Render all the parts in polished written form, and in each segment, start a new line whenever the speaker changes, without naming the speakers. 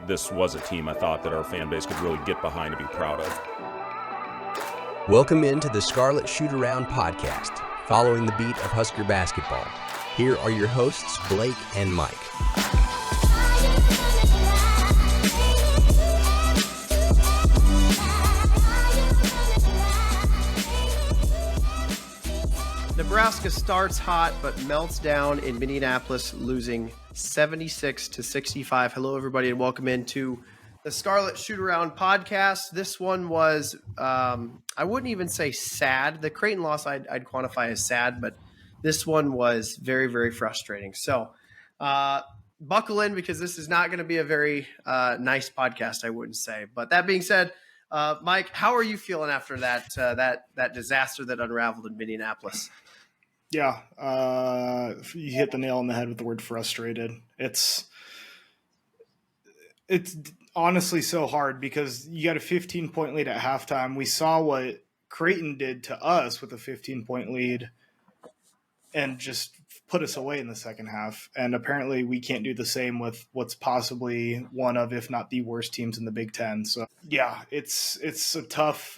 this was a team I thought that our fan base could really get behind and be proud of.
Welcome into the Scarlet Shootaround podcast, following the beat of Husker basketball. Here are your hosts, Blake and Mike.
Nebraska starts hot but melts down in Minneapolis, losing 76-65. Hello, everybody, and welcome into the Scarlet Shootaround podcast. This one was, I wouldn't even say sad. The Creighton loss I'd quantify as sad, but this one was very, very frustrating. So buckle in, because this is not going to be a very nice podcast, I wouldn't say. But that being said, Mike, how are you feeling after that disaster that unraveled in Minneapolis?
Yeah, you hit the nail on the head with the word frustrated. It's honestly so hard because you got a 15-point lead at halftime. We saw what Creighton did to us with a 15-point lead and just put us away in the second half. And apparently we can't do the same with what's possibly one of, if not the worst teams in the Big Ten. So yeah, it was a tough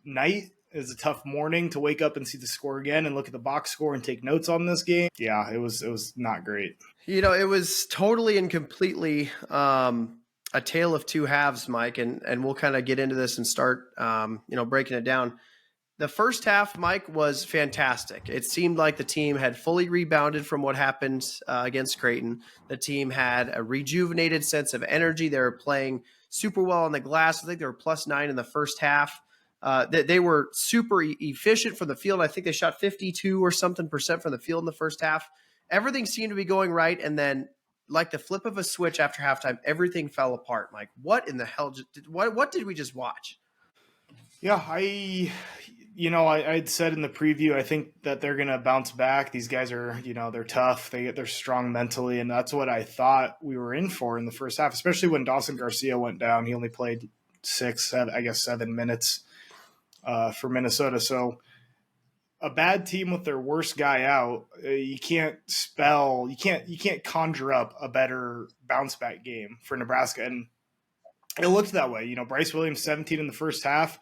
night. It was a tough morning to wake up and see the score again and look at the box score and take notes on this game. Yeah, it was not great.
You know, it was totally and completely a tale of two halves, Mike, and we'll kind of get into this and start, breaking it down. The first half, Mike, was fantastic. It seemed like the team had fully rebounded from what happened against Creighton. The team had a rejuvenated sense of energy. They were playing super well on the glass. I think they were +9 in the first half. They were super efficient from the field. I think they shot 52 or something % from the field in the first half. Everything seemed to be going right. And then, like the flip of a switch after halftime, everything fell apart. Mike, what in the hell? What did we just watch?
Yeah, I'd said in the preview, I think that they're going to bounce back. These guys are, they're tough. They're strong mentally. And that's what I thought we were in for in the first half, especially when Dawson Garcia went down. He only played 7 minutes for Minnesota. So a bad team with their worst guy out, you can't conjure up a better bounce back game for Nebraska. And it looked that way. Bryce Williams, 17 in the first half.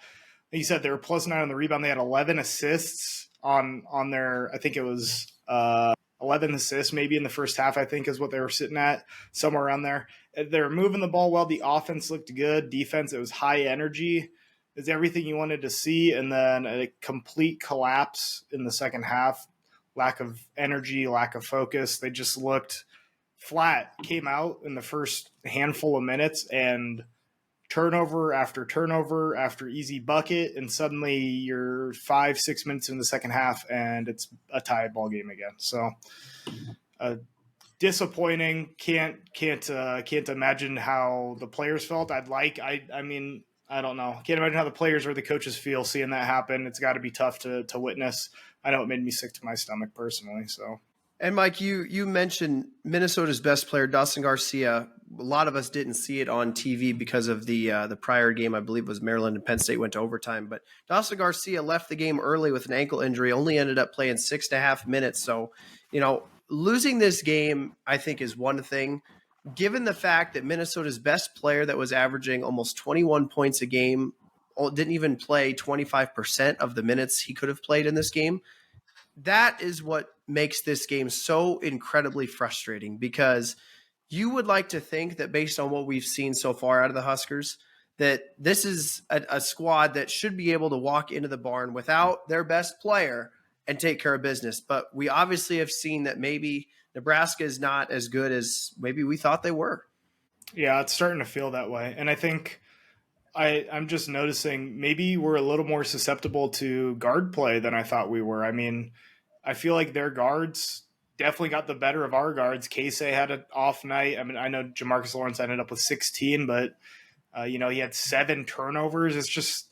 Like you said, they were +9 on the rebound. They had 11 assists on their, I think it was 11 assists maybe in the first half, I think is what they were sitting at, somewhere around there. They were moving the ball well. The offense looked good. Defense, it was high energy. It's everything you wanted to see. And then a complete collapse in the second half. Lack of energy, lack of focus. They just looked flat. Came out in the first handful of minutes and turnover after easy bucket, and suddenly you're 5-6 minutes in the second half and it's a tie ball game again. So disappointing. Can't imagine how the players felt. I don't know. Can't imagine how the players or the coaches feel seeing that happen. It's got to be tough to witness. I know it made me sick to my stomach personally. So.
And Mike, you mentioned Minnesota's best player, Dawson Garcia. A lot of us didn't see it on TV because of the prior game. I believe it was Maryland and Penn State went to overtime. But Dawson Garcia left the game early with an ankle injury, only ended up playing 6.5 minutes. So, losing this game, I think, is one thing. Given the fact that Minnesota's best player that was averaging almost 21 points a game didn't even play 25% of the minutes he could have played in this game, that is what makes this game so incredibly frustrating, because you would like to think that based on what we've seen so far out of the Huskers, that this is a squad that should be able to walk into the barn without their best player and take care of business. But we obviously have seen that maybe Nebraska is not as good as maybe we thought they were.
Yeah, it's starting to feel that way. And I think I'm just noticing maybe we're a little more susceptible to guard play than I thought we were. I mean, I feel like their guards definitely got the better of our guards. Casey had an off night. I mean, I know Jamarcus Lawrence ended up with 16, but, he had 7 turnovers. It's just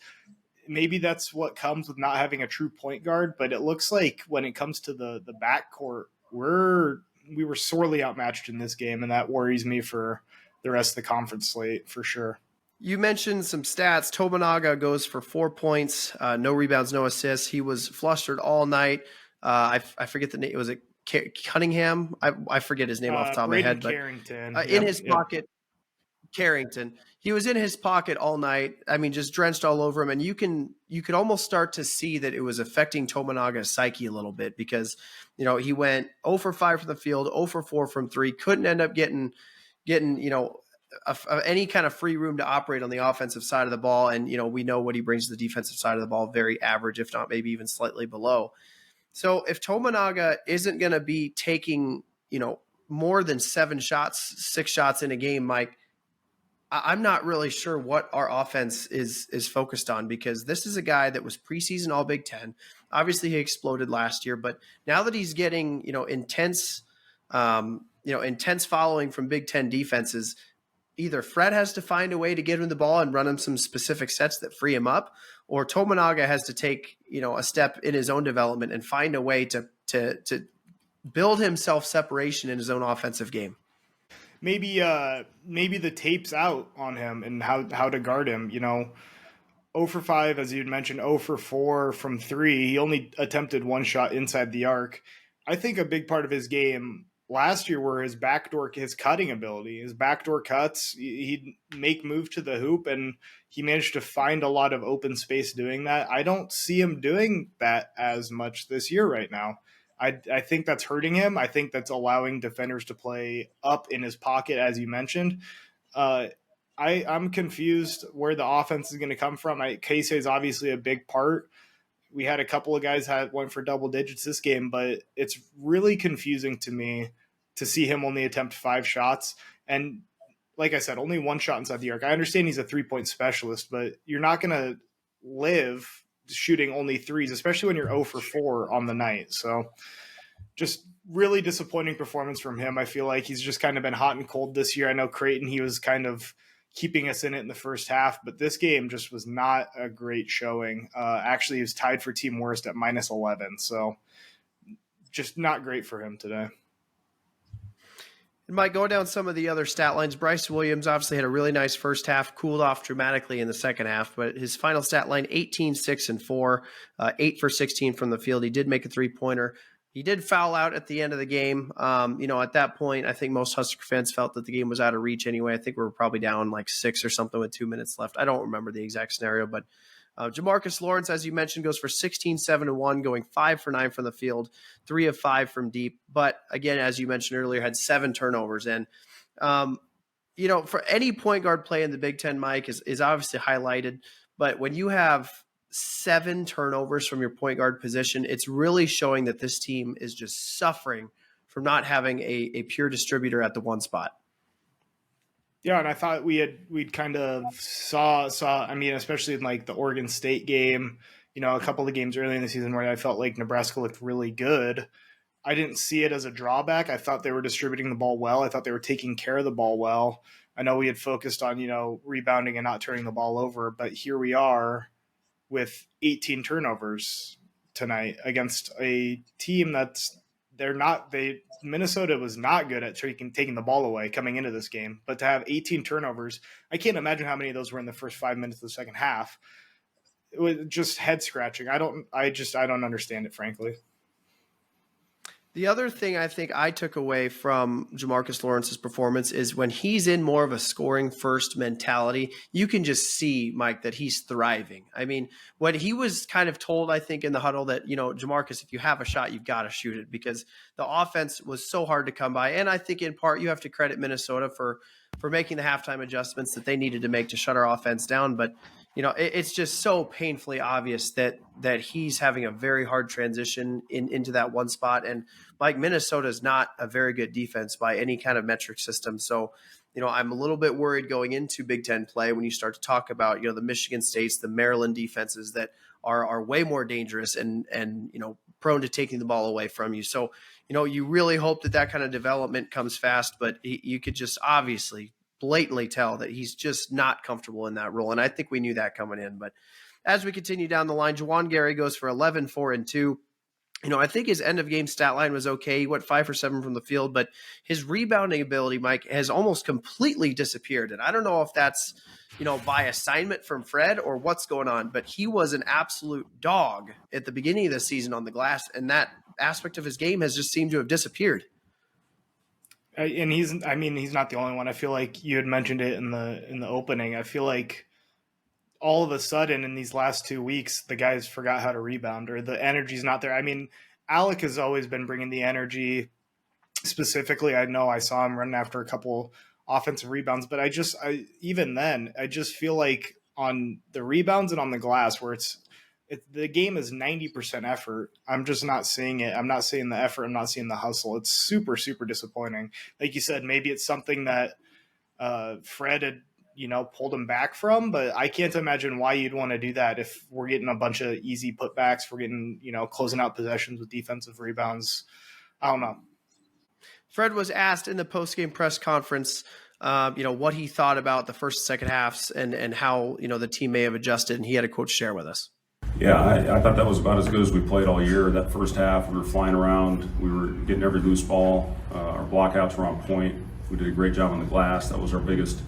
maybe that's what comes with not having a true point guard. But it looks like when it comes to the backcourt, we were sorely outmatched in this game, and that worries me for the rest of the conference slate for sure.
You mentioned some stats. Tominaga goes for 4 points, no rebounds, no assists. He was flustered all night. I forget the name. Was it Cunningham? I forget his name off the top of my head. But
Carrington.
in his pocket, Carrington. He was in his pocket all night. I mean, just drenched all over him. And you could almost start to see that it was affecting Tominaga's psyche a little bit because, he went 0 for 5 from the field, 0 for 4 from 3, couldn't end up getting, any kind of free room to operate on the offensive side of the ball. And, we know what he brings to the defensive side of the ball, very average, if not maybe even slightly below. So if Tominaga isn't going to be taking, more than 6 shots in a game, Mike, I'm not really sure what our offense is focused on because this is a guy that was preseason All Big Ten. Obviously, he exploded last year, but now that he's getting intense following from Big Ten defenses, either Fred has to find a way to get him the ball and run him some specific sets that free him up, or Tominaga has to take a step in his own development and find a way to build himself separation in his own offensive game.
Maybe the tape's out on him and how to guard him. 0 for 5, as you'd mentioned, 0 for 4 from 3. He only attempted 1 shot inside the arc. I think a big part of his game last year were his cutting ability, his backdoor cuts. He'd make move to the hoop, and he managed to find a lot of open space doing that. I don't see him doing that as much this year right now. I think that's hurting him. I think that's allowing defenders to play up in his pocket, as you mentioned. I'm confused where the offense is going to come from. Casey is obviously a big part. We had a couple of guys that went for double digits this game, but it's really confusing to me to see him only attempt 5 shots. And like I said, only 1 shot inside the arc. I understand he's a 3-point specialist, but you're not going to live shooting only 3s, especially when you're 0 for 4 on the night. So just really disappointing performance from him. I feel like he's just kind of been hot and cold this year. I know Creighton, he was kind of keeping us in it in the first half, but this game just was not a great showing. Actually, he was tied for team worst at -11. So just not great for him today.
And Mike, going down some of the other stat lines, Bryce Williams obviously had a really nice first half, cooled off dramatically in the second half, but his final stat line, 18, 6, and 4, 8 for 16 from the field. He did make a 3-pointer. He did foul out at the end of the game. At that point, I think most Husker fans felt that the game was out of reach anyway. I think we were probably down like 6 or something with 2 minutes left. I don't remember the exact scenario, but Jamarcus Lawrence, as you mentioned, goes for 16, 7, and 1, going 5 for 9 from the field, 3 of 5 from deep. But again, as you mentioned earlier, had 7 turnovers. And, for any point guard play in the Big Ten, Mike, is obviously highlighted. But when you have 7 turnovers from your point guard position, it's really showing that this team is just suffering from not having a pure distributor at the one spot.
Yeah, and I thought we'd kind of saw. I mean, especially in like the Oregon State game, a couple of games early in the season where I felt like Nebraska looked really good. I didn't see it as a drawback. I thought they were distributing the ball well. I thought they were taking care of the ball well. I know we had focused on rebounding and not turning the ball over, but here we are with 18 turnovers tonight against a team Minnesota was not good at taking the ball away coming into this game, but to have 18 turnovers, I can't imagine how many of those were in the first 5 minutes of the second half. It was just head scratching. I don't understand it, frankly.
The other thing I think I took away from Jamarcus Lawrence's performance is when he's in more of a scoring first mentality, you can just see, Mike, that he's thriving. I mean, when he was kind of told, I think in the huddle that, Jamarcus, if you have a shot, you've got to shoot it because the offense was so hard to come by. And I think in part you have to credit Minnesota for making the halftime adjustments that they needed to make to shut our offense down. But it's just so painfully obvious that he's having a very hard transition into that one spot. And Mike, Minnesota is not a very good defense by any kind of metric system. So, I'm a little bit worried going into Big Ten play when you start to talk about, the Michigan States, the Maryland defenses that are way more dangerous and prone to taking the ball away from you. So, you really hope that kind of development comes fast, but you could just obviously blatantly tell that he's just not comfortable in that role. And I think we knew that coming in. But as we continue down the line, Juwan Gary goes for 11, 4, and 2. I think his end of game stat line was okay. He went 5 for 7 from the field, but his rebounding ability, Mike, has almost completely disappeared. And I don't know if that's, by assignment from Fred or what's going on, but he was an absolute dog at the beginning of the season on the glass. And that aspect of his game has just seemed to have disappeared.
And he's not the only one. I feel like you had mentioned it in the opening. I feel like all of a sudden in these last 2 weeks, the guys forgot how to rebound, or the energy's not there. I mean, Alec has always been bringing the energy. Specifically, I know I saw him running after a couple offensive rebounds, but even then, I just feel like on the rebounds and on the glass, where the game is 90% effort, I'm just not seeing it. I'm not seeing the effort. I'm not seeing the hustle. It's super, super disappointing. Like you said, maybe it's something that Fred had, pulled him back from, but I can't imagine why you'd want to do that if we're getting a bunch of easy putbacks, we're getting, closing out possessions with defensive rebounds. I don't know.
Fred was asked in the post-game press conference, what he thought about the first and second halves and how, the team may have adjusted, and he had a quote to share with us.
Yeah, I thought that was about as good as we played all year. That first half, we were flying around. We were getting every loose ball. Our blockouts were on point. We did a great job on the glass. That was our biggest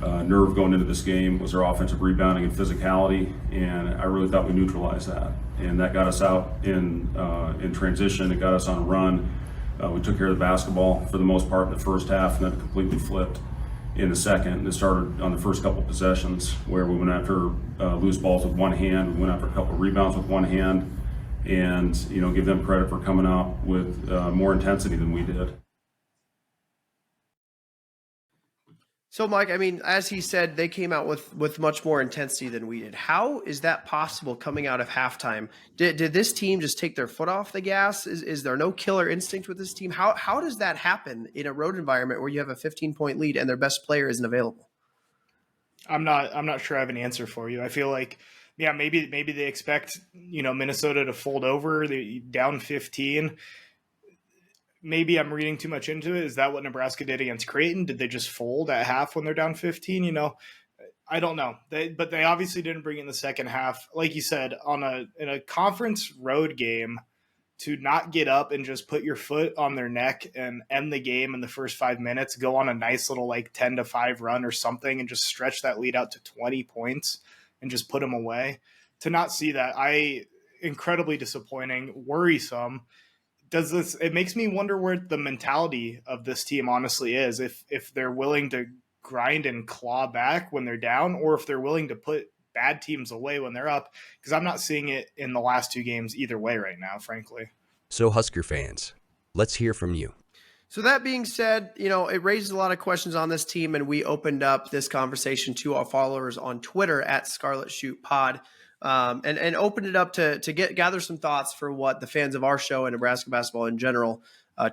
nerve going into this game, was our offensive rebounding and physicality, and I really thought we neutralized that. And that got us out in transition. It got us on a run. We took care of the basketball for the most part in the first half, and then it completely flipped in the second. And it started on the first couple possessions where we went after loose balls with one hand. We went after a couple rebounds with one hand, and give them credit for coming out with more intensity than we did.
So, Mike, as he said, they came out with much more intensity than we did. How is that possible coming out of halftime? Did this team just take their foot off the gas? Is there no killer instinct with this team? How does that happen in a road environment where you have a 15-point lead and their best player isn't available?
I'm not sure I have an answer for you. I feel like, maybe they expect, Minnesota to fold over. They down 15. Maybe I'm reading too much into it. Is that what Nebraska did against Creighton? Did they just fold at half when they're down 15? I don't know. But they obviously didn't bring it in the second half. Like you said, in a conference road game, to not get up and just put your foot on their neck and end the game in the first 5 minutes, go on a nice little 10-5 run or something and just stretch that lead out to 20 points and just put them away. To not see that, incredibly disappointing, worrisome. It makes me wonder where the mentality of this team honestly is, if they're willing to grind and claw back when they're down, or if they're willing to put bad teams away when they're up, because I'm not seeing it in the last two games either way right now, frankly.
So Husker fans, let's hear from you.
So that being said, it raises a lot of questions on this team, and we opened up this conversation to our followers on Twitter at Scarlet Shoot Pod. And opened it up to gather some thoughts for what the fans of our show and Nebraska basketball in general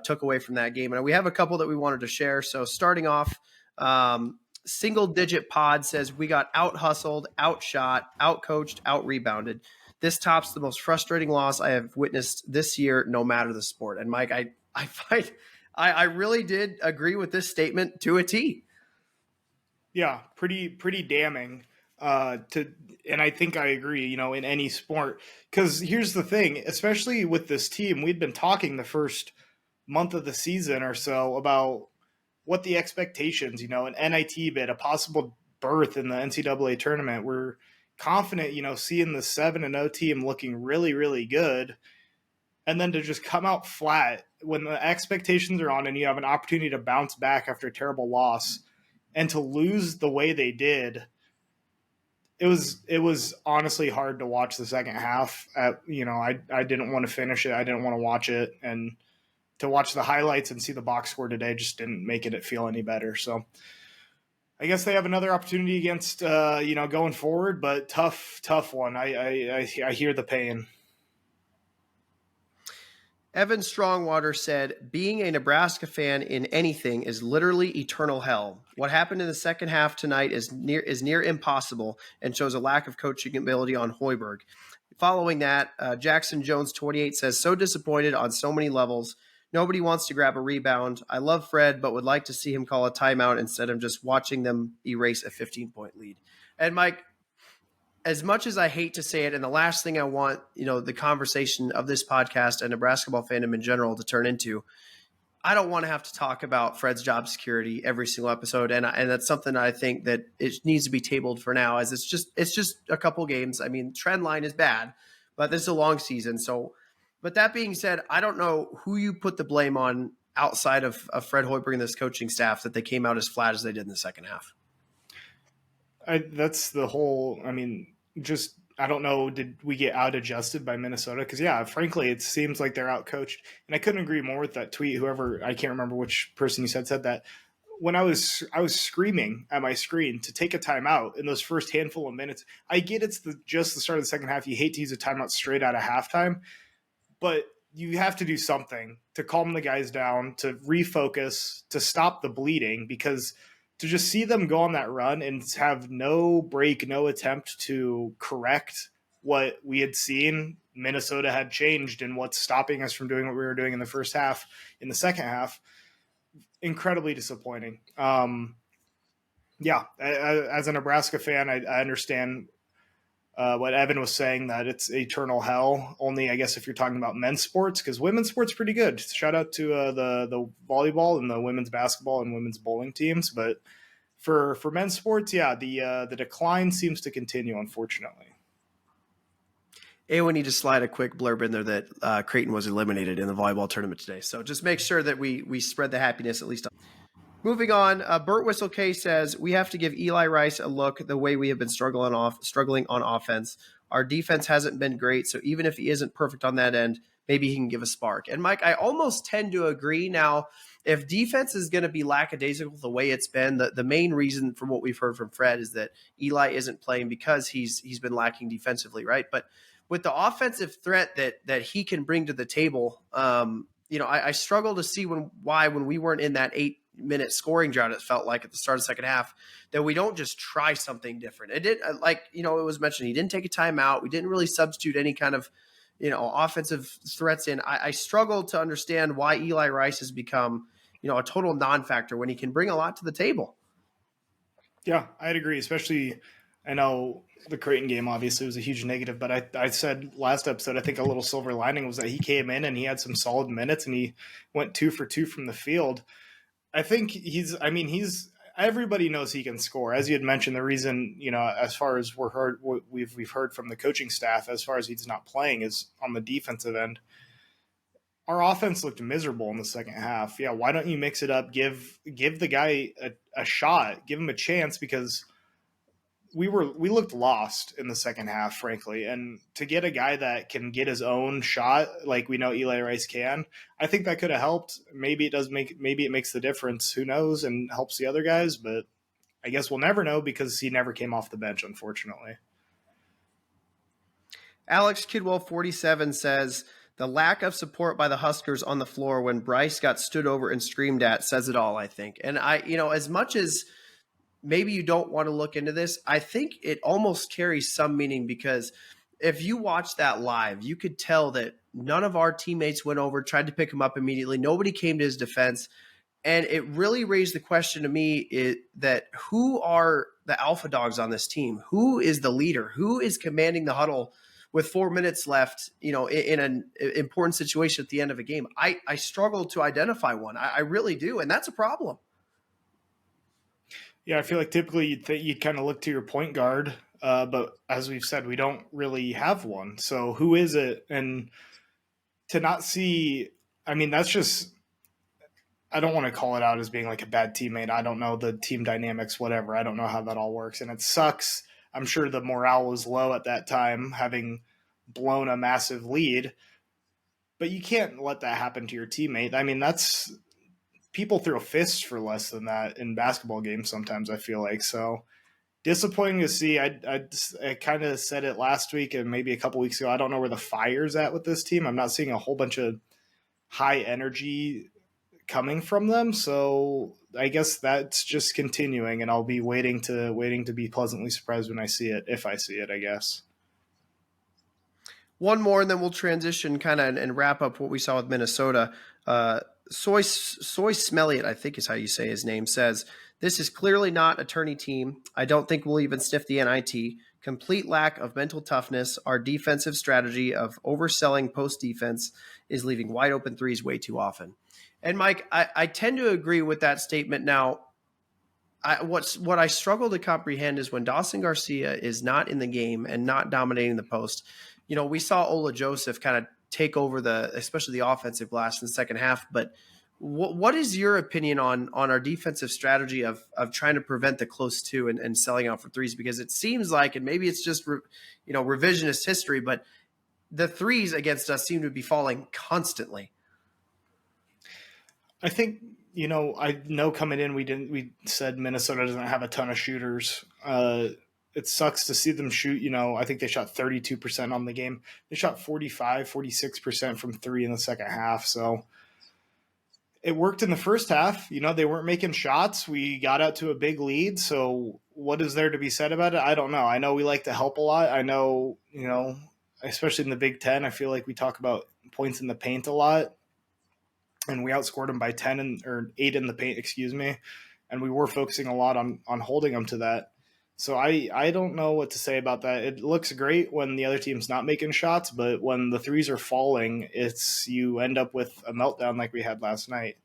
took away from that game. And we have a couple that we wanted to share. So starting off, Single Digit Pod says, we got out-hustled, outshot, out-coached, out-rebounded. This tops the most frustrating loss I have witnessed this year, no matter the sport. And Mike, I really did agree with this statement to a T.
Yeah, pretty damning. And I think I agree, in any sport, because here's the thing, especially with this team, we'd been talking the first month of the season or so about what the expectations, an NIT bid, a possible berth in the NCAA tournament. We're confident, seeing the 7-0 team looking really, really good. And then to just come out flat when the expectations are on and you have an opportunity to bounce back after a terrible loss, and to lose the way they did. It was honestly hard to watch the second half. I didn't want to finish it. I didn't want to watch it. And to watch the highlights and see the box score today just didn't make it feel any better. So I guess they have another opportunity against, going forward, but tough one. I hear the pain.
Evan Strongwater said, being a Nebraska fan in anything is literally eternal hell. What happened in the second half tonight is near impossible and shows a lack of coaching ability on Hoiberg. Following that, Jackson Jones 28 says, so disappointed on so many levels. Nobody wants to grab a rebound. I love Fred, but would like to see him call a timeout instead of just watching them erase a 15-point lead. And Mike, as much as I hate to say it, and the last thing I want, the conversation of this podcast and Nebraska ball fandom in general to turn into, I don't want to have to talk about Fred's job security every single episode. And that's something I think that it needs to be tabled for now, as it's just a couple games. Trend line is bad, but this is a long season. So, but that being said, I don't know who you put the blame on outside of Fred Hoiberg and this coaching staff that they came out as flat as they did in the second half.
That's the whole. I mean, just I don't know. Did we get out adjusted by Minnesota? Because yeah, frankly, it seems like they're out coached, and I couldn't agree more with that tweet. Whoever, I can't remember which person you said that. When I was screaming at my screen to take a timeout in those first handful of minutes. I get it's just the start of the second half. You hate to use a timeout straight out of halftime, but you have to do something to calm the guys down, to refocus, to stop the bleeding, because to just see them go on that run and have no break, no attempt to correct what we had seen Minnesota had changed and what's stopping us from doing what we were doing in the first half, in the second half, incredibly disappointing. Yeah, as a Nebraska fan, I understand what Evan was saying, that it's eternal hell. Only, I guess, if you're talking about men's sports, because women's sports pretty good. Shout out to the volleyball and the women's basketball and women's bowling teams. But for men's sports, yeah, the decline seems to continue, unfortunately.
And we need to slide a quick blurb in there that Creighton was eliminated in the volleyball tournament today. So just make sure that we spread the happiness at least. Moving on, Burt Whistle K says, we have to give Eli Rice a look the way we have been struggling on offense. Our defense hasn't been great, so even if he isn't perfect on that end, maybe he can give a spark. And Mike, I almost tend to agree. Now, if defense is going to be lackadaisical the way it's been, the main reason from what we've heard from Fred is that Eli isn't playing because he's been lacking defensively, right? But with the offensive threat that he can bring to the table, I struggle to see why when we weren't in that 8-minute scoring drought, it felt like at the start of the second half, that we don't just try something different. It did, it was mentioned, he didn't take a timeout. We didn't really substitute any kind of, offensive threats in. I struggle to understand why Eli Rice has become, a total non-factor when he can bring a lot to the table.
Yeah, I'd agree. Especially, I know the Creighton game obviously was a huge negative, but I said last episode, I think a little silver lining was that he came in and he had some solid minutes and he went 2 for 2 from the field. I think everybody knows he can score. As you had mentioned, the reason, as far as we've heard from the coaching staff, as far as he's not playing, is on the defensive end. Our offense looked miserable in the second half. Yeah, why don't you mix it up? Give the guy a shot, give him a chance, because we looked lost in the second half, frankly. And to get a guy that can get his own shot, like we know Eli Rice can, I think that could have helped. Maybe it makes the difference. Who knows? And helps the other guys, but I guess we'll never know because he never came off the bench, unfortunately.
Alex Kidwell 47 says, the lack of support by the Huskers on the floor when Bryce got stood over and screamed at says it all, I think. And as much as maybe you don't want to look into this, I think it almost carries some meaning, because if you watch that live, you could tell that none of our teammates went over, tried to pick him up immediately. Nobody came to his defense. And it really raised the question to me that who are the alpha dogs on this team? Who is the leader? Who is commanding the huddle with 4 minutes left, in an important situation at the end of a game? I struggle to identify one. I really do. And that's a problem.
Yeah, I feel like typically you'd kind of look to your point guard, but as we've said, we don't really have one. So who is it? And to not see, that's just, I don't want to call it out as being like a bad teammate. I don't know the team dynamics, whatever. I don't know how that all works. And it sucks. I'm sure the morale was low at that time, having blown a massive lead. But you can't let that happen to your teammate. That's people throw fists for less than that in basketball games sometimes, I feel like. So disappointing to see. I kind of said it last week and maybe a couple weeks ago. I don't know where the fire's at with this team. I'm not seeing a whole bunch of high energy coming from them. So I guess that's just continuing, and I'll be waiting to be pleasantly surprised when I see it, if I see it, I guess.
One more, and then we'll transition kind of and wrap up what we saw with Minnesota. Soy Smelliot, I think is how you say his name, says, this is clearly not a tourney team. I don't think we'll even sniff the NIT. Complete lack of mental toughness. Our defensive strategy of overselling post defense is leaving wide open threes way too often. And Mike, I tend to agree with that statement. Now, what I struggle to comprehend is when Dawson Garcia is not in the game and not dominating the post. We saw Ola Joseph kind of take over especially the offensive glass in the second half, but What is your opinion on our defensive strategy of trying to prevent the close two and selling out for threes? Because it seems like, and maybe it's just revisionist history, but the threes against us seem to be falling constantly.
I think, I know coming in we said Minnesota doesn't have a ton of shooters. It sucks to see them shoot. I think they shot 32% on the game. They shot 46% from three in the second half. So it worked in the first half. They weren't making shots. We got out to a big lead. So what is there to be said about it? I don't know. I know we like to help a lot. I know, especially in the Big Ten, I feel like we talk about points in the paint a lot. And we outscored them by 8 in the paint, excuse me. And we were focusing a lot on holding them to that. So I don't know what to say about that. It looks great when the other team's not making shots, but when the threes are falling, you end up with a meltdown like we had last night.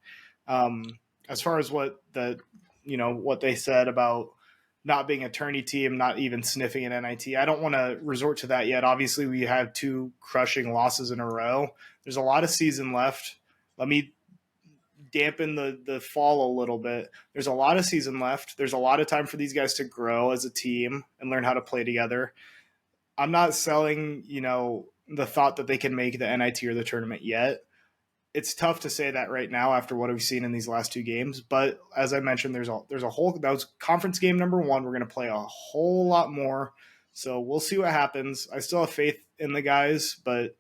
As far as what they said about not being a tourney team, not even sniffing an NIT, I don't want to resort to that yet. Obviously, we have 2 crushing losses in a row. There's a lot of season left. Let me dampen the fall a little bit. There's a lot of season left. There's a lot of time for these guys to grow as a team and learn how to play together. I'm not selling, the thought that they can make the NIT or the tournament yet. It's tough to say that right now after what we've seen in these last 2 games. But as I mentioned, there's a whole, that was conference game number 1. We're going to play a whole lot more. So we'll see what happens. I still have faith in the guys, but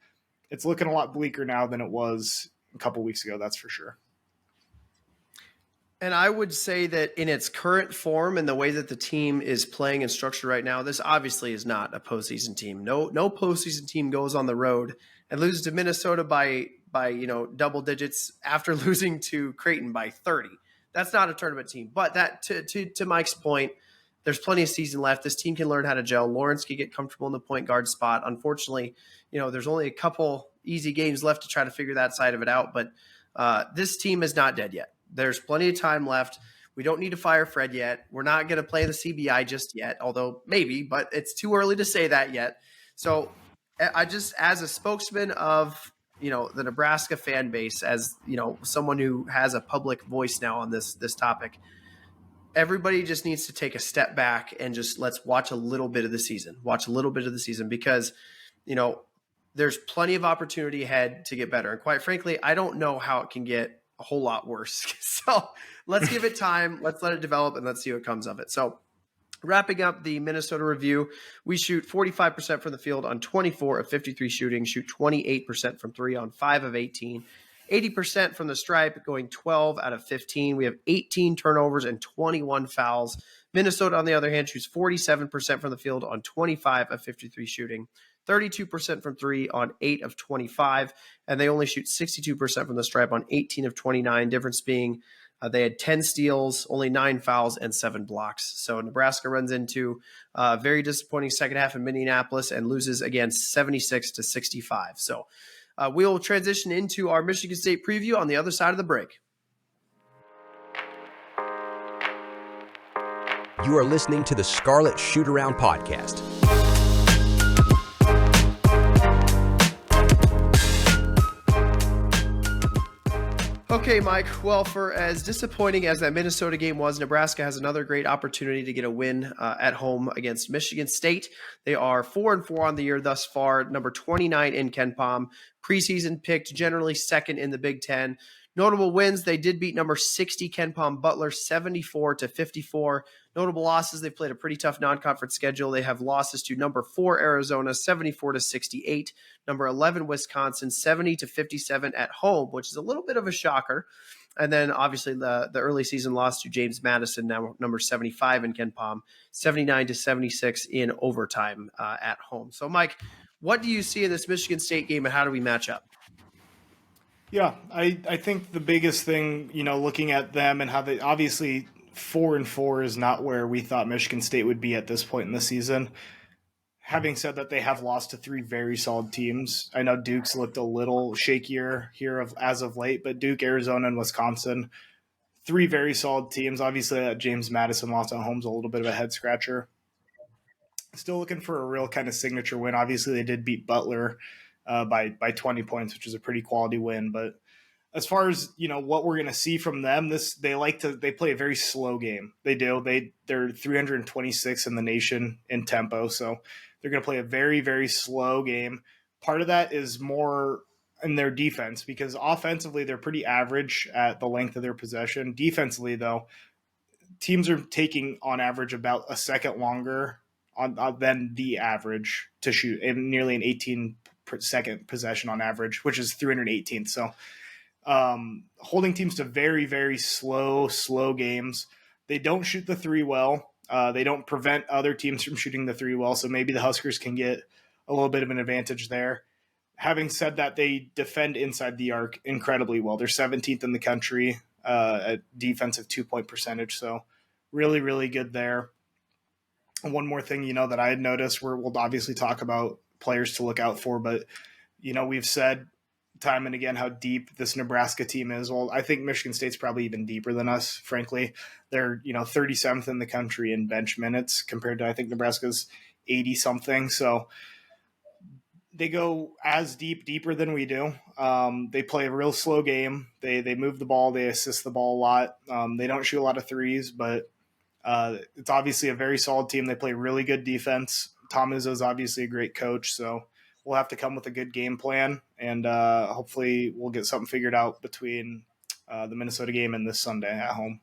it's looking a lot bleaker now than it was a couple weeks ago. That's for sure.
And I would say that in its current form and the way that the team is playing and structured right now, this obviously is not a postseason team. No postseason team goes on the road and loses to Minnesota by double digits after losing to Creighton by 30. That's not a tournament team. But that to Mike's point, there's plenty of season left. This team can learn how to gel. Lawrence can get comfortable in the point guard spot. Unfortunately, there's only a couple easy games left to try to figure that side of it out. But this team is not dead yet. There's plenty of time left. We don't need to fire Fred yet. We're not going to play the CBI just yet, although maybe, but it's too early to say that yet. So I just, as a spokesman of, the Nebraska fan base, as, someone who has a public voice now on this topic, everybody just needs to take a step back and just let's watch a little bit of the season. Watch a little bit of the season because, there's plenty of opportunity ahead to get better. And quite frankly, I don't know how it can get a whole lot worse. So let's give it time. Let's let it develop and let's see what comes of it. So wrapping up the Minnesota review, we shoot 45% from the field on 24 of 53 shooting, shoot 28% from 3 on 5 of 18, 80% from the stripe, going 12 out of 15. We have 18 turnovers and 21 fouls. Minnesota, on the other hand, shoots 47% from the field on 25 of 53 shooting, 32% from 3 on 8 of 25, and they only shoot 62% from the stripe on 18 of 29, difference being they had 10 steals, only 9 fouls, and 7 blocks. So Nebraska runs into a very disappointing second half in Minneapolis and loses again 76-65. So we'll transition into our Michigan State preview on the other side of the break.
You are listening to the Scarlet Shootaround podcast.
Okay, Mike. Well, for as disappointing as that Minnesota game was, Nebraska has another great opportunity to get a win at home against Michigan State. They are 4-4 on the year thus far, number 29 in KenPom. Preseason picked generally second in the Big Ten. Notable wins, they did beat number 60 KenPom Butler 74-54. Notable losses, they played a pretty tough non-conference schedule. They have losses to number 4 Arizona 74-68, number 11 Wisconsin 70-57 at home, which is a little bit of a shocker. And then obviously the early season loss to James Madison, now number 75 in KenPom, 79-76 in overtime at home. So Mike, what do you see in this Michigan State game and how do we match up?
Yeah, I think the biggest thing, looking at them and how they obviously 4-4 is not where we thought Michigan State would be at this point in the season. Having said that, they have lost to 3 very solid teams. I know Duke's looked a little shakier here as of late, but Duke, Arizona, and Wisconsin, 3 very solid teams. Obviously, that James Madison loss at home's a little bit of a head scratcher. Still looking for a real kind of signature win. Obviously, they did beat Butler by 20 points, which is a pretty quality win. But as far as, what we're going to see from them, they play a very slow game. They do. They're 326 in the nation in tempo. So they're going to play a very, very slow game. Part of that is more in their defense, because offensively they're pretty average at the length of their possession. Defensively, though, teams are taking on average about a second longer than the average to shoot, in nearly an 18-second possession on average, which is 318th. So holding teams to very, very slow games. They don't shoot the three well. They don't prevent other teams from shooting the three well. So maybe the Huskers can get a little bit of an advantage there. Having said that, they defend inside the arc incredibly well. They're 17th in the country at defensive 2-point percentage. So really, really good there. And one more thing, that I had noticed, we'll obviously talk about players to look out for, but, we've said time and again how deep this Nebraska team is. Well, I think Michigan State's probably even deeper than us, frankly. They're, 37th in the country in bench minutes compared to, I think, Nebraska's 80-something. So they go as deeper than we do. They play a real slow game. They move the ball. They assist the ball a lot. They don't shoot a lot of threes, but it's obviously a very solid team. They play really good defense. Tom Izzo is obviously a great coach, so we'll have to come with a good game plan, and hopefully we'll get something figured out between the Minnesota game and this Sunday at home.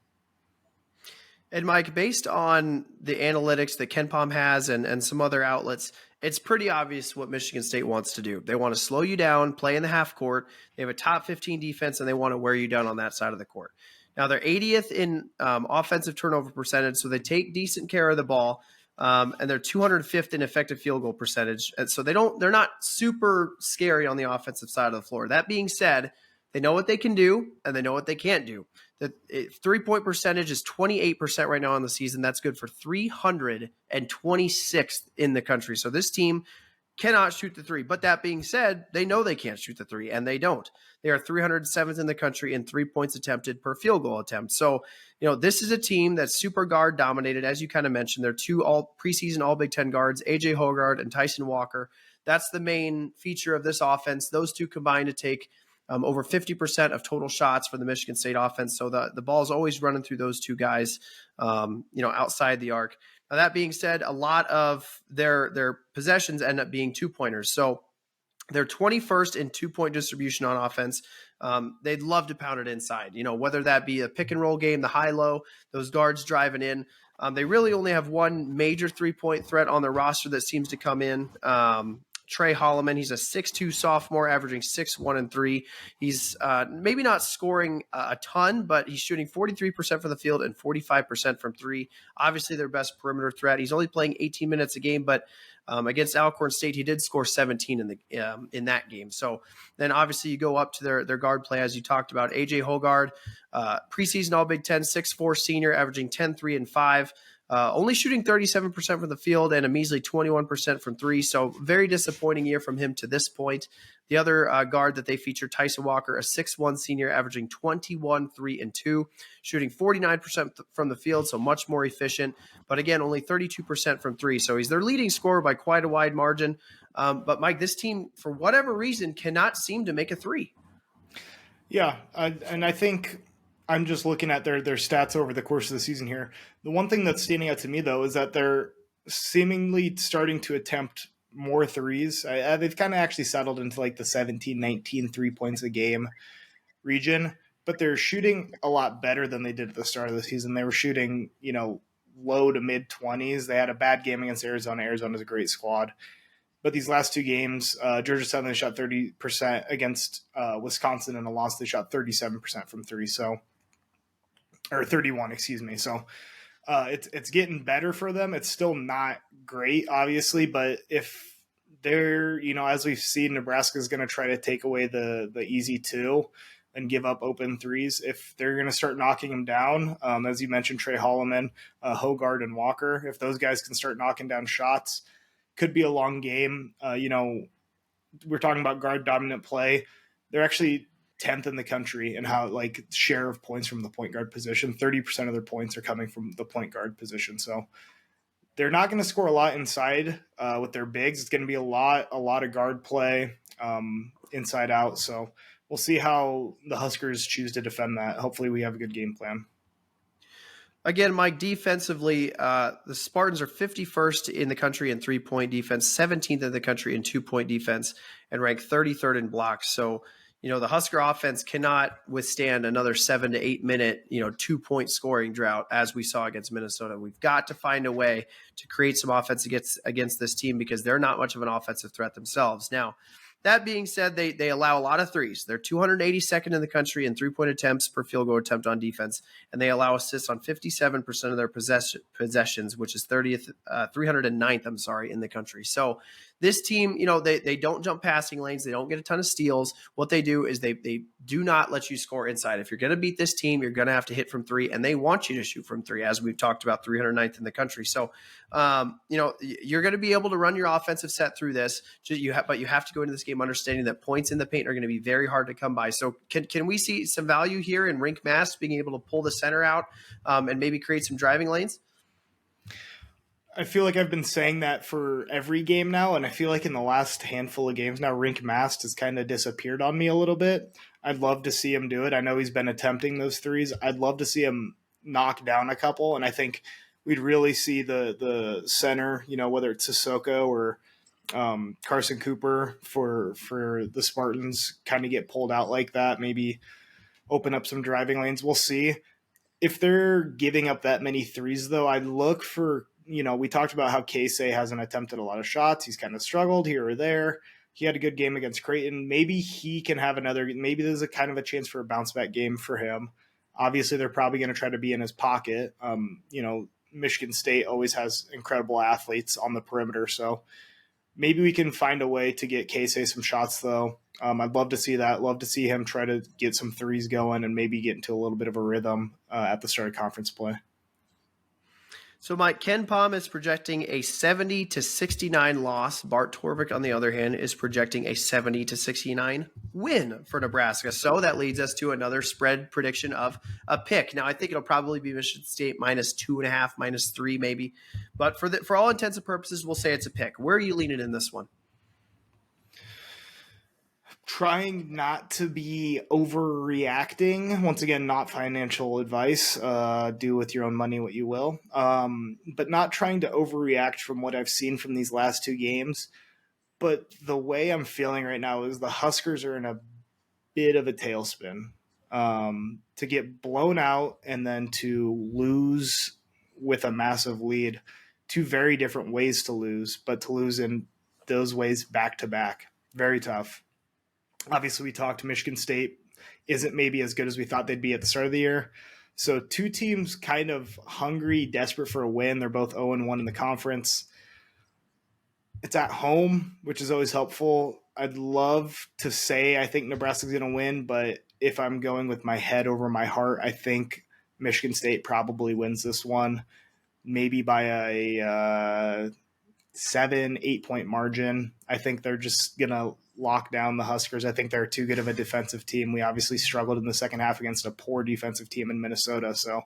And Mike, based on the analytics that KenPom has and some other outlets, it's pretty obvious what Michigan State wants to do. They want to slow you down, play in the half court. They have a top 15 defense, and they want to wear you down on that side of the court. Now, they're 80th in offensive turnover percentage, so they take decent care of the ball, and they're 205th in effective field goal percentage. And so they're not super scary on the offensive side of the floor. That being said, they know what they can do, and they know what they can't do. The 3-point percentage is 28% right now on the season. That's good for 326th in the country. So this team cannot shoot the three. But that being said, they know they can't shoot the three, and they don't. They are 307th in the country in 3 points attempted per field goal attempt. So, this is a team that's super guard dominated, as you kind of mentioned. They're two preseason All Big Ten guards, A.J. Hoggard and Tyson Walker. That's the main feature of this offense. Those two combined to take over 50% of total shots for the Michigan State offense. So the ball is always running through those two guys, outside the arc. Now, that being said, a lot of their possessions end up being 2-pointers. So they're 21st in 2-point distribution on offense. They'd love to pound it inside, whether that be a pick and roll game, the high-low, those guards driving in. They really only have one major 3-point threat on their roster that seems to come in. Trey Holloman, he's a 6'2 sophomore, averaging 6'1 and 3. He's maybe not scoring a ton, but he's shooting 43% from the field and 45% from three. Obviously, their best perimeter threat. He's only playing 18 minutes a game, but against Alcorn State, he did score 17 in that game. So then obviously you go up to their guard play, as you talked about. A.J. Hoggard, preseason All Big Ten, 6'4 senior, averaging 10, 3, and 5. Only shooting 37% from the field and a measly 21% from three. So very disappointing year from him to this point. The other guard that they featured, Tyson Walker, a 6'1 senior, averaging 21, 3, and 2, shooting 49% from the field, so much more efficient. But again, only 32% from three. So he's their leading scorer by quite a wide margin. But Mike, this team, for whatever reason, cannot seem to make a three.
Yeah, and I think I'm just looking at their stats over the course of the season here. The one thing that's standing out to me, though, is that they're seemingly starting to attempt more threes. They've kind of actually settled into like the 17, 19 3 points a game region, but they're shooting a lot better than they did at the start of the season. They were shooting, low to mid 20s. They had a bad game against Arizona. Arizona's a great squad. But these last two games, Georgia Southern, they shot 30% against Wisconsin in a loss. They shot 37% from three. So, or 31, excuse me. So it's getting better for them. It's still not great, obviously, but if they're, as we've seen, Nebraska is going to try to take away the easy two and give up open threes. If they're going to start knocking them down, as you mentioned, Trey Holloman, Hoggard, and Walker, if those guys can start knocking down shots, could be a long game. We're talking about guard dominant play. They're actually 10th in the country in how share of points from the point guard position. 30% of their points are coming from the point guard position. So they're not going to score a lot inside with their bigs. It's going to be a lot of guard play inside out. So we'll see how the Huskers choose to defend that. Hopefully we have a good game plan.
Again, Mike, defensively, the Spartans are 51st in the country in 3-point defense, 17th in the country in 2-point defense, and ranked 33rd in blocks. So, the Husker offense cannot withstand another 7 to 8 minute, 2-point scoring drought as we saw against Minnesota. We've got to find a way to create some offense against this team because they're not much of an offensive threat themselves. Now, that being said, they allow a lot of threes. They're 282nd in the country in 3-point attempts per field goal attempt on defense, and they allow assists on 57% of their possessions, which is 309th, in the country. So this team, they don't jump passing lanes. They don't get a ton of steals. What they do is they do not let you score inside. If you're going to beat this team, you're going to have to hit from three, and they want you to shoot from three, as we've talked about, 309th in the country. So, you're going to be able to run your offensive set through this, but you have to go into this game understanding that points in the paint are going to be very hard to come by. So can we see some value here in Rink Mast being able to pull the center out and maybe create some driving lanes?
I feel like I've been saying that for every game now, and I feel like in the last handful of games now, Rink Mast has kind of disappeared on me a little bit. I'd love to see him do it. I know he's been attempting those threes. I'd love to see him knock down a couple, and I think we'd really see the center, whether it's Sissoko or Carson Cooper for the Spartans kind of get pulled out like that, maybe open up some driving lanes. We'll see. If they're giving up that many threes, though, I'd look for, we talked about how Casey hasn't attempted a lot of shots. He's kind of struggled here or there. He had a good game against Creighton. Maybe he can have maybe there's a kind of a chance for a bounce back game for him. Obviously, they're probably going to try to be in his pocket. Michigan State always has incredible athletes on the perimeter. So maybe we can find a way to get Casey some shots, though. I'd love to see that. Love to see him try to get some threes going and maybe get into a little bit of a rhythm at the start of conference play.
So, Mike, Ken Palm is projecting a 70-69 loss. Bart Torvik, on the other hand, is projecting a 70-69 win for Nebraska. So that leads us to another spread prediction of a pick. Now, I think it'll probably be Michigan State -2.5, -3 maybe. But for all intents and purposes, we'll say it's a pick. Where are you leaning in this one?
Trying not to be overreacting. Once again, not financial advice. Do with your own money what you will. But not trying to overreact from what I've seen from these last two games. But the way I'm feeling right now is the Huskers are in a bit of a tailspin. To get blown out and then to lose with a massive lead. Two very different ways to lose, but to lose in those ways back to back. Very tough. Obviously, we talked Michigan State isn't maybe as good as we thought they'd be at the start of the year. So two teams kind of hungry, desperate for a win. They're both 0-1 in the conference. It's at home, which is always helpful. I'd love to say I think Nebraska's going to win, but if I'm going with my head over my heart, I think Michigan State probably wins this one, maybe by a 7-8 point margin. I think they're just going to lock down the Huskers. I think they're too good of a defensive team. We obviously struggled in the second half against a poor defensive team in Minnesota. So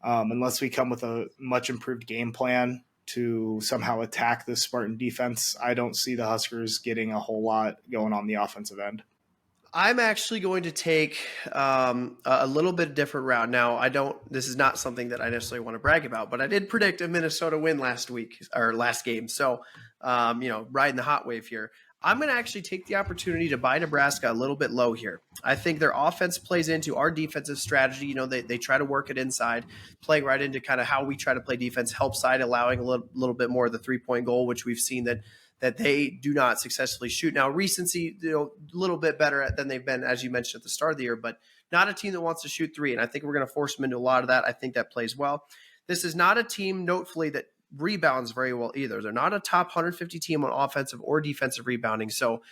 unless we come with a much improved game plan to somehow attack this Spartan defense, I don't see the Huskers getting a whole lot going on the offensive end.
I'm actually going to take a little bit different route. Now, this is not something that I necessarily want to brag about, but I did predict a Minnesota win last game. So, riding the hot wave here. I'm going to actually take the opportunity to buy Nebraska a little bit low here. I think their offense plays into our defensive strategy. They try to work it inside, playing right into kind of how we try to play defense, help side, allowing a little bit more of the 3-point goal, which we've seen that they do not successfully shoot. Now, recency, a little bit better than they've been, as you mentioned at the start of the year, but not a team that wants to shoot three. And I think we're going to force them into a lot of that. I think that plays well. This is not a team, notably, that rebounds very well either. They're not a top 150 team on offensive or defensive rebounding. So,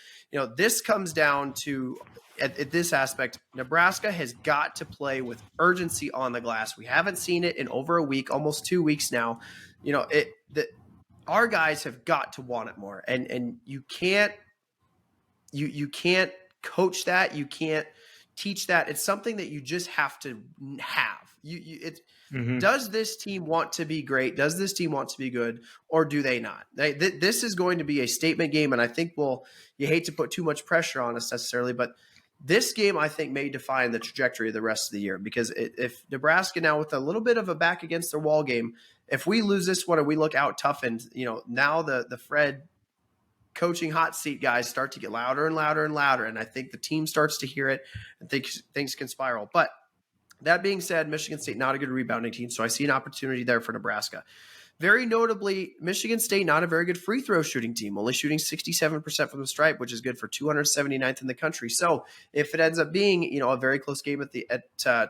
this comes down to, at this aspect, Nebraska has got to play with urgency on the glass. We haven't seen it in over a week, almost 2 weeks now. Our guys have got to want it more, and you can't coach that. You can't teach that. It's something that you just have to have. Does this team want to be great? Does this team want to be good, or do they not? This is going to be a statement game, and I think you hate to put too much pressure on us necessarily, but This game, I think, may define the trajectory of the rest of the year, because if Nebraska now, with a little bit of a back against their wall game, if we lose this one and we look out toughened, now the Fred coaching hot seat guys start to get louder and louder and louder, and I think the team starts to hear it and things can spiral. But that being said, Michigan State not a good rebounding team, so I see an opportunity there for Nebraska. Very notably, Michigan State not a very good free throw shooting team, only shooting 67% from the stripe, which is good for 279th in the country. So if it ends up being a very close game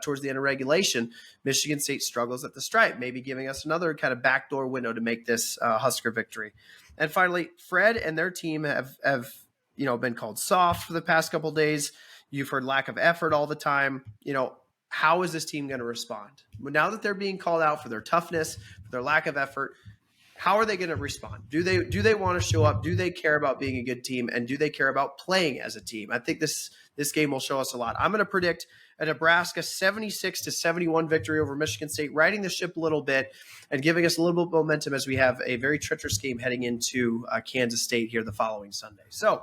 towards the end of regulation, Michigan State struggles at the stripe, maybe giving us another kind of backdoor window to make this Husker victory. And finally, Fred and their team have been called soft for the past couple of days. You've heard lack of effort all the time. How is this team going to respond? Now that they're being called out for their toughness, for their lack of effort, how are they going to respond? Do they want to show up? Do they care about being a good team? And do they care about playing as a team? I think this game will show us a lot. I'm going to predict a Nebraska 76-71 victory over Michigan State, riding the ship a little bit and giving us a little bit of momentum as we have a very treacherous game heading into Kansas State here the following Sunday. So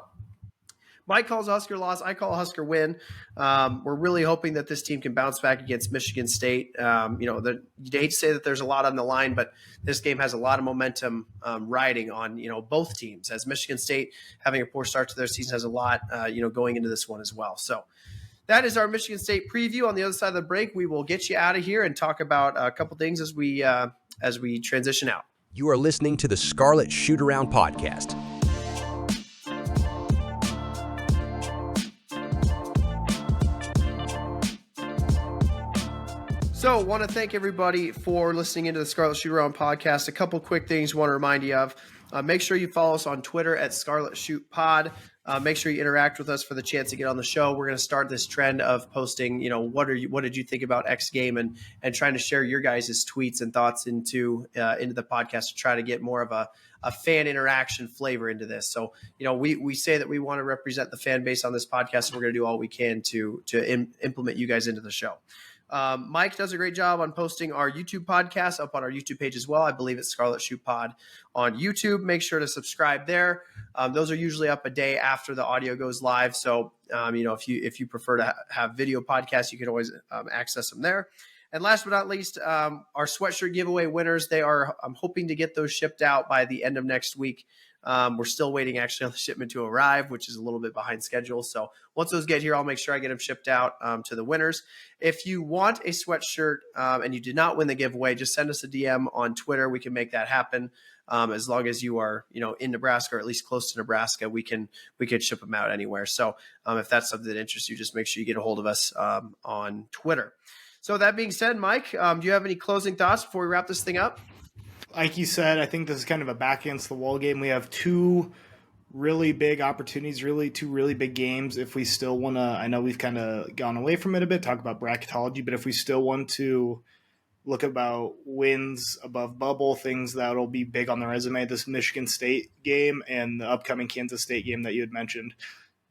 Mike calls a Husker loss. I call a Husker win. We're really hoping that this team can bounce back against Michigan State. You hate to say that there's a lot on the line, but this game has a lot of momentum riding on both teams. As Michigan State having a poor start to their season has a lot going into this one as well. So that is our Michigan State preview. On the other side of the break, we will get you out of here and talk about a couple things as we transition out.
You are listening to the Scarlet Shootaround podcast.
So, want to thank everybody for listening into the Scarlet Shootaround podcast. A couple quick things I want to remind you of. Make sure you follow us on Twitter at Scarlet Shoot Pod. Make sure you interact with us for the chance to get on the show. We're going to start this trend of posting, what did you think about X game, and trying to share your guys' tweets and thoughts into the podcast to try to get more of a fan interaction flavor into this. So, we say that we want to represent the fan base on this podcast, and we're going to do all we can to implement you guys into the show. Mike does a great job on posting our YouTube podcast up on our YouTube page as well. I believe it's Scarlet Shoot Pod on YouTube. Make sure to subscribe there. Those are usually up a day after the audio goes live. So, if you prefer to have video podcasts, you can always access them there. And last but not least, our sweatshirt giveaway winners, I'm hoping to get those shipped out by the end of next week. We're still waiting actually on the shipment to arrive, which is a little bit behind schedule. So once those get here, I'll make sure I get them shipped out to the winners. If you want a sweatshirt and you did not win the giveaway, just send us a DM on Twitter. We can make that happen. As long as you are, in Nebraska or at least close to Nebraska, we could ship them out anywhere. So if that's something that interests you, just make sure you get a hold of us on Twitter. So that being said, Mike, do you have any closing thoughts before we wrap this thing up?
Like you said, I think this is kind of a back against the wall game. We have two really big opportunities, two really big games. If we still want to, I know we've kind of gone away from it a bit, talk about bracketology, but if we still want to look about wins above bubble, things that'll be big on the resume, this Michigan State game and the upcoming Kansas State game that you had mentioned,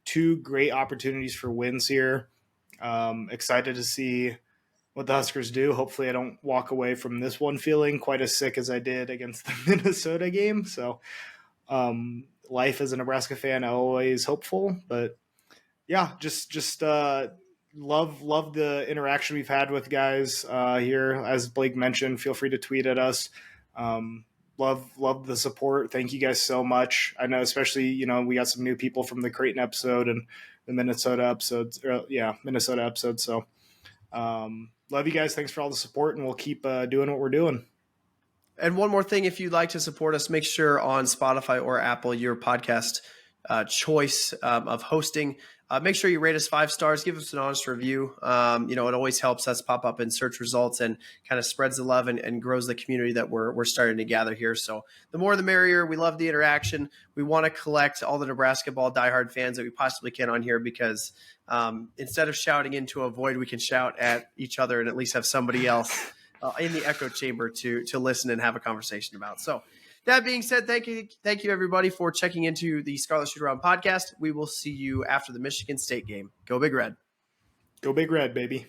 two great opportunities for wins here. Excited to see what the Huskers do. Hopefully I don't walk away from this one feeling quite as sick as I did against the Minnesota game. So life as a Nebraska fan, always hopeful, but yeah, just love the interaction we've had with guys here. As Blake mentioned, feel free to tweet at us. Love the support. Thank you guys so much. I know, especially, we got some new people from the Creighton episode and the Minnesota episodes. Minnesota episode. So love you guys. Thanks for all the support, and we'll keep doing what we're doing.
And one more thing, if you'd like to support us, make sure on Spotify or Apple, your podcast choice of hosting, make sure you rate us 5 stars, give us an honest review. It always helps us pop up in search results and kind of spreads the love and grows the community that we're starting to gather here. So the more the merrier. We love the interaction. We want to collect all the Nebraska ball diehard fans that we possibly can on here, because instead of shouting into a void, we can shout at each other and at least have somebody else in the echo chamber to listen and have a conversation about. So that being said, thank you everybody for checking into the Scarlet Shootaround podcast. We will see you after the Michigan State game. Go Big Red.
Go Big Red, baby.